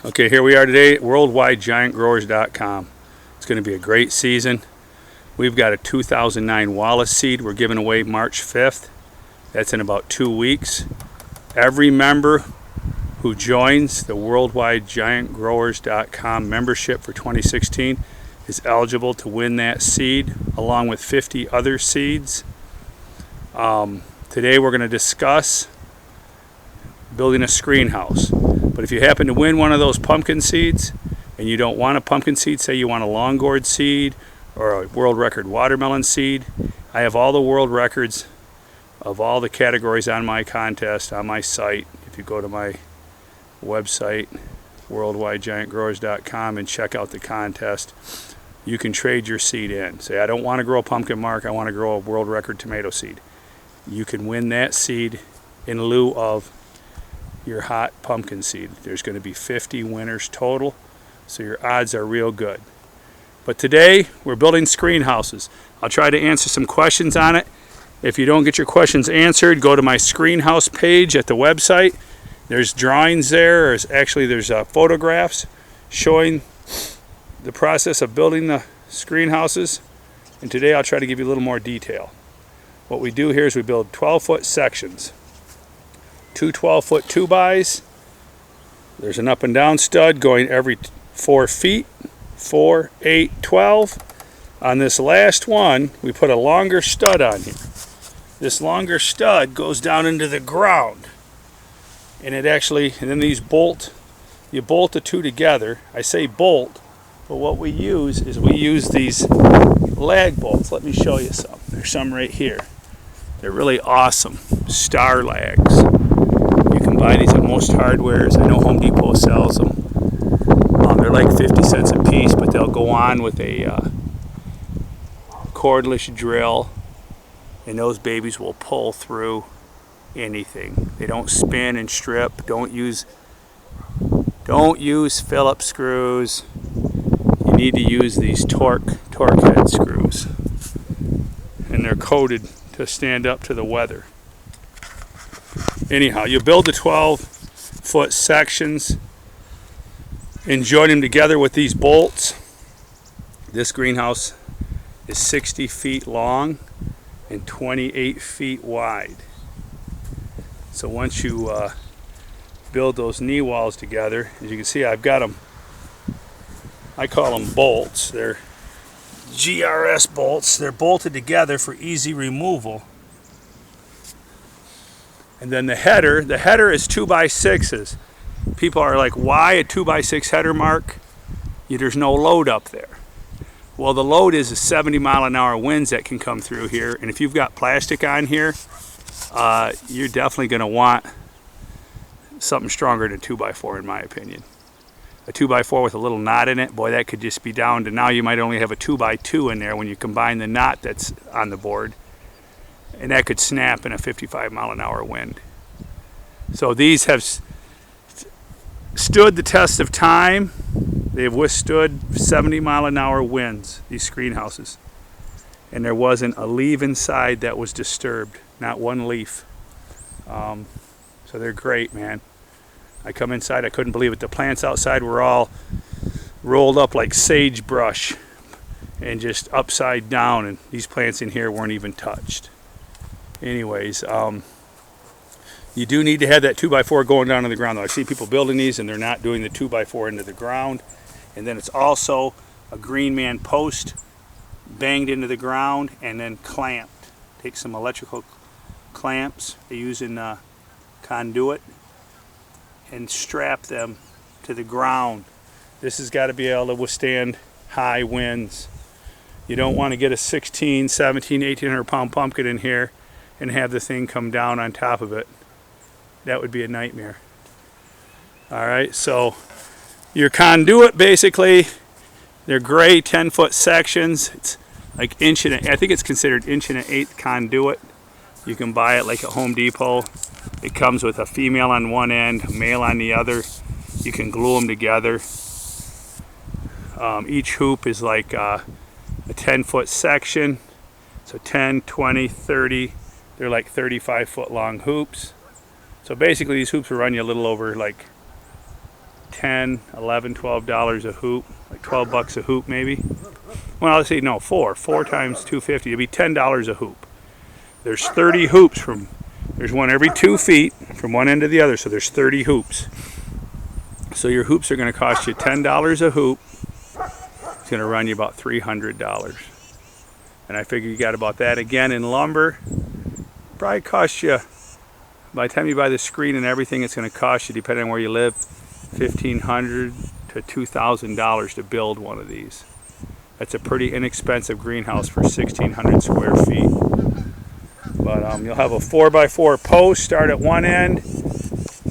Okay, here we are today at WorldwideGiantGrowers.com. It's going to be a great season. We've got a 2009 Wallace seed we're giving away March 5th. That's in about 2 weeks. Every member who joins the WorldwideGiantGrowers.com membership for 2016 is eligible to win that seed along with 50 other seeds. Today we're going to discuss building a screen house. But if you happen to win one of those pumpkin seeds and you don't want a pumpkin seed, say you want a long gourd seed or a world record watermelon seed, I have all the world records of all the categories on my contest on my site. If you go to my website, worldwidegiantgrowers.com, and check out the contest, you can trade your seed in. Say, I don't want to grow a pumpkin mark, I want to grow a world record tomato seed. You can win that seed in lieu of your hot pumpkin seed. There's going to be 50 winners total, so your odds are real good. But today we're building screen houses. I'll try to answer some questions on it. If you don't get your questions answered, go to my screen house page at the website. There's drawings there, there's photographs showing the process of building the screen houses, and today I'll try to give you a little more detail. What we do here is we build 12-foot sections. Two 12-foot 2x. There's an up and down stud going every 4 feet, 4, 8, 12. On this last one, we put a longer stud on here. This longer stud goes down into the ground, and then these bolt. You bolt the two together. I say bolt, but what we use is these lag bolts. Let me show you some. There's some right here. They're really awesome. Star lags. You can buy these at most hardwares. I know Home Depot sells them. They're like 50 cents a piece, but they'll go on with a cordless drill, and those babies will pull through anything. They don't spin and strip. Don't use Phillips screws. You need to use these torque head screws, and they're coated to stand up to the weather. Anyhow, you build the 12-foot sections and join them together with these bolts. This greenhouse is 60 feet long and 28 feet wide. So once you build those knee walls together, as you can see, I've got them, I call them bolts. They're GRS bolts. They're bolted together for easy removal. And then the header is 2x6s. People are like, why a 2x6 header, Mark? There's no load up there. Well, the load is the 70-mile-an-hour winds that can come through here. And if you've got plastic on here, you're definitely going to want something stronger than 2x4, in my opinion. A 2x4 with a little knot in it, boy, that could just be down to, now you might only have a 2x2 in there when you combine the knot that's on the board. And that could snap in a 55-mile-an-hour wind. So these have stood the test of time. They've withstood 70-mile-an-hour winds, these screen houses. And there wasn't a leaf inside that was disturbed, not one leaf. So they're great, man. I come inside, I couldn't believe it. The plants outside were all rolled up like sagebrush and just upside down, and these plants in here weren't even touched. Anyways, you do need to have that 2x4 going down to the ground, though. I see people building these and they're not doing the 2x4 into the ground. And then it's also a Green Man post banged into the ground and then clamped. Take some electrical clamps they use in conduit and strap them to the ground. This has got to be able to withstand high winds. You don't want to get a 16, 17, 1800 pound pumpkin in here and have the thing come down on top of it. That would be a nightmare. All right, so your conduit, basically, they're gray 10-foot sections. It's like I think it's considered 1.125" conduit. You can buy it like at Home Depot. It comes with a female on one end, a male on the other. You can glue them together. Each hoop is like a 10-foot section. So 10, 20, 30. They're like 35-foot long hoops. So basically these hoops will run you a little over like $10, $11, $12 a hoop, like 12 bucks a hoop maybe. Well, let's see, no, four times 250, it'd be $10 a hoop. There's 30 hoops there's one every 2 feet from one end to the other, so there's 30 hoops. So your hoops are going to cost you $10 a hoop. It's going to run you about $300. And I figure you got about that again in lumber. Probably cost you, by the time you buy the screen and everything, it's going to cost you, depending on where you live, $1,500 to $2,000 to build one of these. That's a pretty inexpensive greenhouse for 1,600 square feet. But you'll have a 4x4 post, start at one end,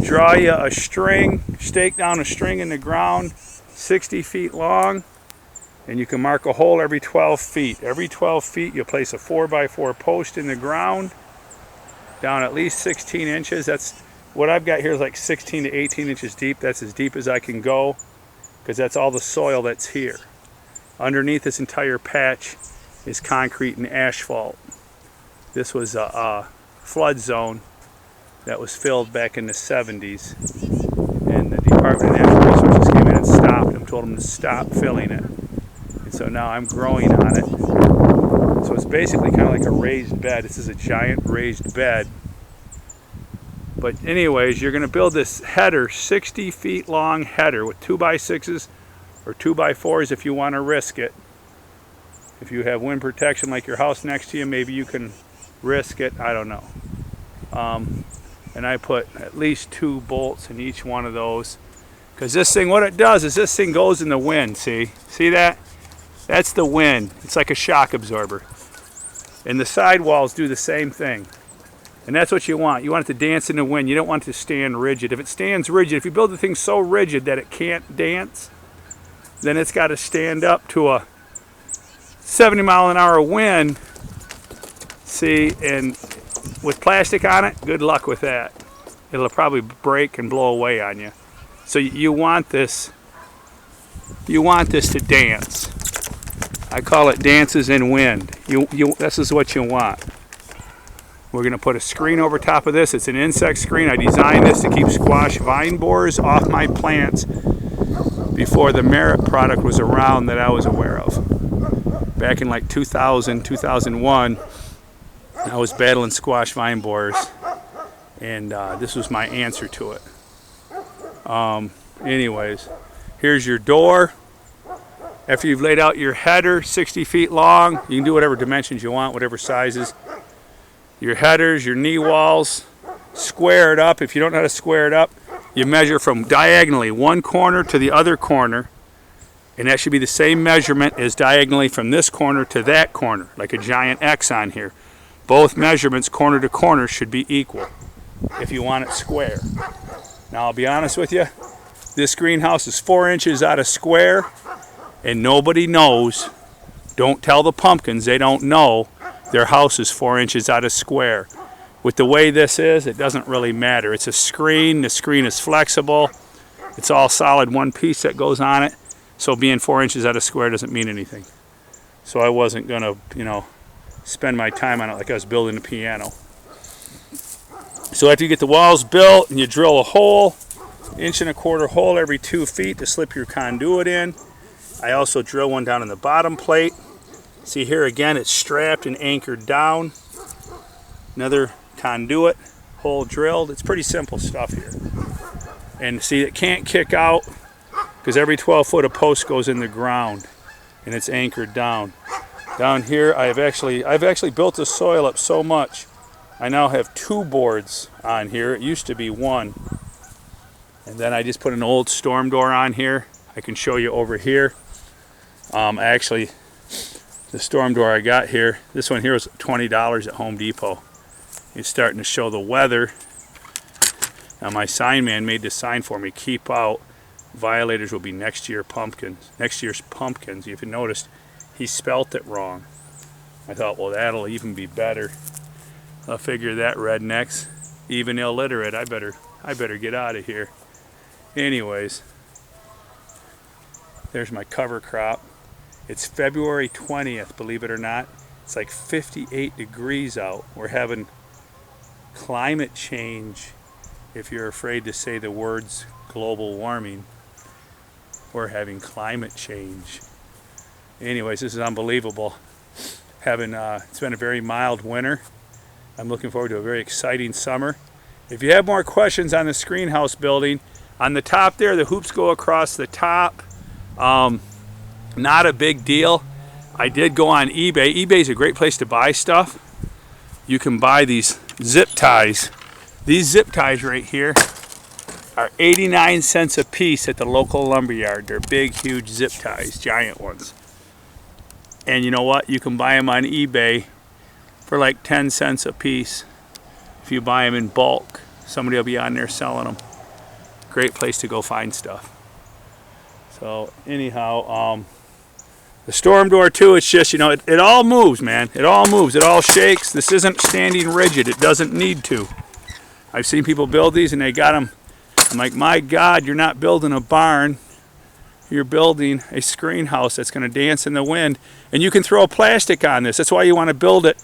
draw you a string, stake down a string in the ground, 60 feet long, and you can mark a hole every 12 feet. Every 12 feet you'll place a 4x4 post in the ground, down at least 16 inches. That's what I've got here is like 16 to 18 inches deep. That's as deep as I can go, because that's all the soil that's here. Underneath this entire patch is concrete and asphalt. This was a flood zone that was filled back in the 70s, and the Department of Natural Resources came in and stopped them, told them to stop filling it. And so now I'm growing on it. So it's basically kind of like a raised bed. This is a giant raised bed. But anyways, you're going to build this header, 60 feet long header with 2x6s or 2x4s if you want to risk it. If you have wind protection like your house next to you, maybe you can risk it. I don't know. And I put at least 2 bolts in each one of those, because this thing, what it does is this thing goes in the wind. See that? That's the wind. It's like a shock absorber. And the sidewalls do the same thing. And that's what you want. You want it to dance in the wind. You don't want it to stand rigid. If it stands rigid, if you build the thing so rigid that it can't dance, then it's got to stand up to a 70-mile-an-hour wind. See, and with plastic on it, good luck with that. It'll probably break and blow away on you. So you want this to dance. I call it dances in wind. This is what you want. We're going to put a screen over top of this. It's an insect screen. I designed this to keep squash vine borers off my plants before the Merit product was around that I was aware of. Back in like 2000, 2001, I was battling squash vine borers, and this was my answer to it. Anyways, here's your door. After you've laid out your header, 60 feet long, you can do whatever dimensions you want, whatever sizes. Your headers, your knee walls, square it up. If you don't know how to square it up, you measure from diagonally one corner to the other corner, and that should be the same measurement as diagonally from this corner to that corner, like a giant X on here. Both measurements, corner to corner, should be equal if you want it square. Now, I'll be honest with you, this greenhouse is 4 inches out of square, and nobody knows. Don't tell the pumpkins, they don't know their house is 4 inches out of square. With the way this is, it doesn't really matter. It's a screen, the screen is flexible, it's all solid one piece that goes on it, so being 4 inches out of square doesn't mean anything. So I wasn't gonna, spend my time on it like I was building a piano. So after you get the walls built and you drill a hole, 1.25 inch hole every 2 feet to slip your conduit in. I also drill one down in the bottom plate. See here again, it's strapped and anchored down. Another conduit hole drilled. It's pretty simple stuff here. And see, it can't kick out because every 12 foot of post goes in the ground and it's anchored down. Down here, I've actually built the soil up so much. I now have 2 boards on here. It used to be 1. And then I just put an old storm door on here. I can show you over here. Actually, the storm door I got here, this one here was $20 at Home Depot. It's starting to show the weather. Now my sign man made this sign for me, keep out. Violators will be next year's pumpkins. If you noticed, he spelt it wrong. I thought, well, that'll even be better. I figure that rednecks, even illiterate, I better get out of here. Anyways, there's my cover crop. It's February 20th, believe it or not. It's like 58 degrees out. We're having climate change, if you're afraid to say the words global warming. We're having climate change. Anyways, this is unbelievable. It's been a very mild winter. I'm looking forward to a very exciting summer. If you have more questions on the screen house building, on the top there, the hoops go across the top. Not a big deal. I did go on eBay. eBay is a great place to buy stuff. You can buy these zip ties. These zip ties right here are 89 cents a piece at the local lumber yard. They're big, huge zip ties, giant ones. And you know what? You can buy them on eBay for like 10 cents a piece. If you buy them in bulk, somebody will be on there selling them. Great place to go find stuff. So anyhow, the storm door too, it's just, it all moves, man. It all moves, it all shakes. This isn't standing rigid, it doesn't need to. I've seen people build these and they got them. I'm like, my God, you're not building a barn. You're building a screen house that's gonna dance in the wind. And you can throw plastic on this. That's why you wanna build it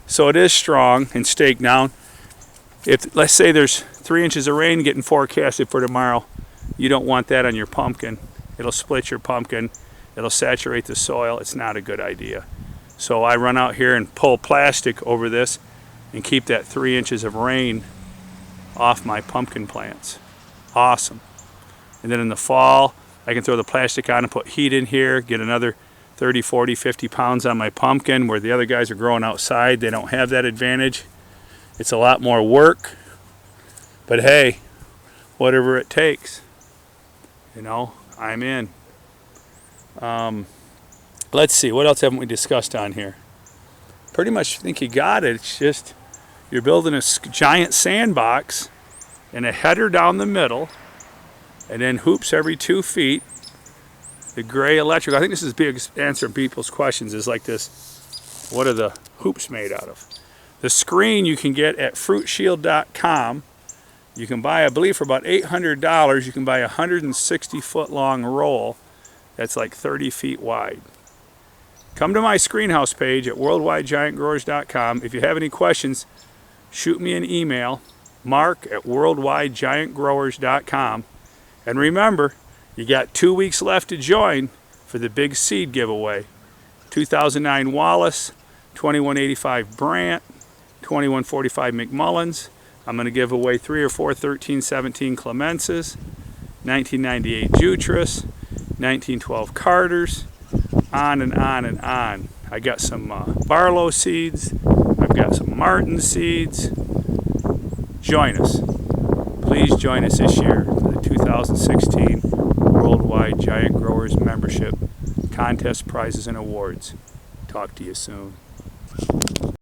so it is strong and staked down. If, let's say there's 3 inches of rain getting forecasted for tomorrow, you don't want that on your pumpkin. It'll split your pumpkin. It'll saturate the soil. It's not a good idea. So I run out here and pull plastic over this and keep that 3 inches of rain off my pumpkin plants. Awesome. And then in the fall, I can throw the plastic on and put heat in here, get another 30, 40, 50 pounds on my pumpkin, where the other guys are growing outside. They don't have that advantage. It's a lot more work, but hey, whatever it takes, I'm in. Let's see, what else haven't we discussed on here? Pretty much think you got it. It's just you're building a giant sandbox and a header down the middle and then hoops every 2 feet. The gray electrical, I think this is big answering people's questions, is like this, what are the hoops made out of? The screen you can get at fruitshield.com. You can buy, I believe for about $800, you can buy a 160-foot long roll that's like 30 feet wide. Come to my screen house page at worldwidegiantgrowers.com. If you have any questions, shoot me an email, mark@worldwidegiantgrowers.com. And remember, you got 2 weeks left to join for the big seed giveaway. 2009 Wallace, 2185 Brant, 2145 McMullins. I'm going to give away 3 or 4 1317 Clemences, 1998 Jutras, 1912 Carters, on and on and on. I got some Barlow seeds. I've got some Martin seeds. Join us. Please join us this year for the 2016 Worldwide Giant Growers Membership Contest Prizes and Awards. Talk to you soon.